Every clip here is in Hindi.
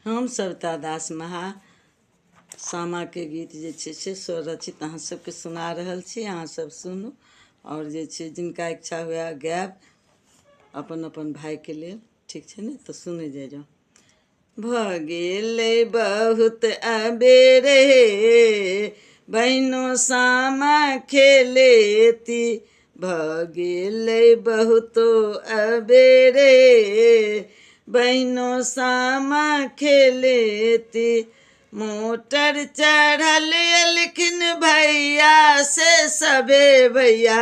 हम सविता दास महा सामा के गीत जे छै से स्वरचित अहाँ सबके सुना रहल छी। अहाँ सब सुनू और जे छै जिनका इच्छा हुए गायब अपन अपन भाई के लेल, ठीक छै ने? तो सुने जाइए। भ गेलै बहुत अबेरे बहिनो सामा खेलेती, भ गेलै बहुतो अबेरे बहिनो सामा खेलेती। मोटर चढ़ल एलखिन भैया से सबे भैया,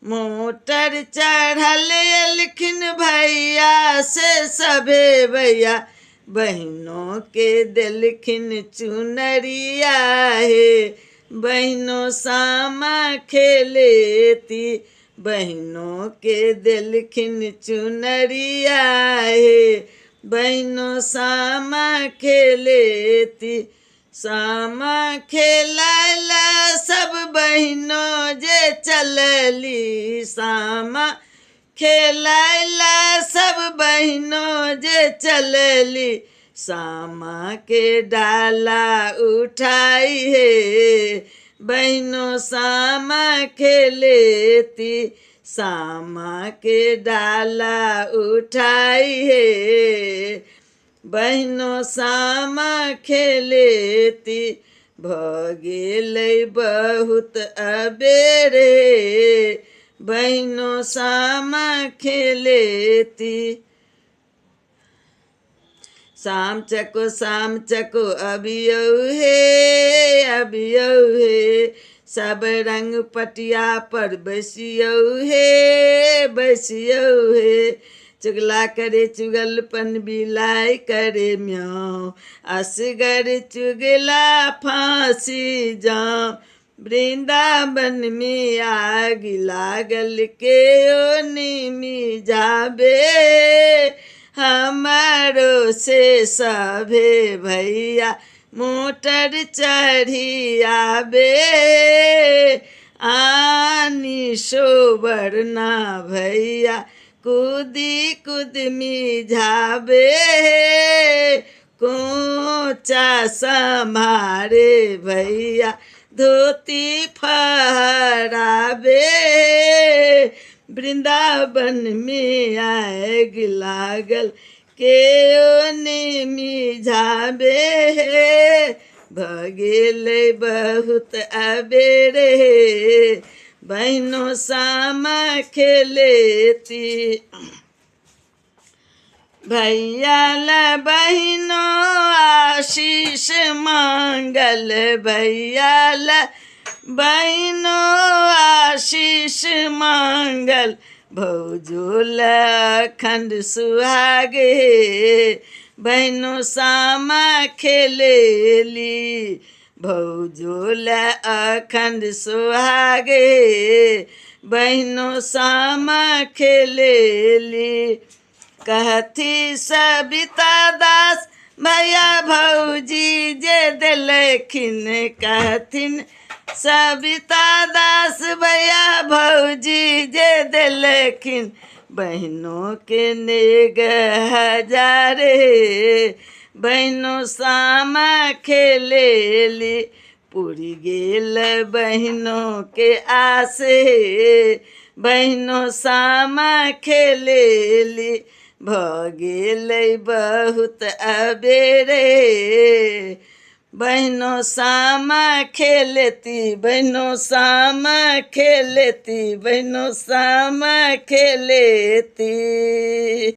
मोटर चढ़ल एलखिन भैया से सबे भैया, बहिनों के देलखिन चुनरिया हे बहिनों सामा खेलेती, बहिनों के देलखिन चुनरिया हे बहिनों सामा खेलेती। सामा खेलाला सब बहिनों जे चलली, सामा खेलाला सब बहिनों जे चलली, सामा के डाला उठाई हे बहिनों सामा खेलेती, सामा के डाला उठाई हे बहिनों सामा खेलेती। भ गेलै बहुत अबेरे बहिनों सामा खेलेती। शाम चको अबियौ हे सब रंग पटिया पर बसियौ हे, चुगला करे चुगलपन बिलाई करे म्याऊं, असगर चुगला फांसी जाऊं, वृंदावन में आग लागल के ओ निमी जाबे, हमारो से सभे भैया मोटर चढ़ी आबे, आनी सोबरना भैया कूदी कुदमी झाबे, कोचा सम्हारे भैया धोती फहराबे, वृंदावन में आग लागल के ओ निमी झाबे, भ गेलै बहुत अबेरे बहिनों सामा खेलेती। भैया ला बहिनों आशीष मांगल, भैया ला बहिनों आशीष मांगल, भौजो ला अखंड सुहाग हे बहिनों सामा खेलेली, भौजो ला अखंड सुहाग हे बहिनों सामा खेलेली। कहती सविता दास भैया भौजी जे देलखिन, कहथिन सविता दास भैया भौजी जे देलखिन, बहिनों के नेग हजारे बहिनों सामा खेलेली, पूरी गेल बहिनों के आसे बहिनों सामा खेलेली, भ गेलै बहुत अबेरे बहिनों सामा खेलेती, बहिनों सामा खेलेती, बहिनों सामा खेलेती।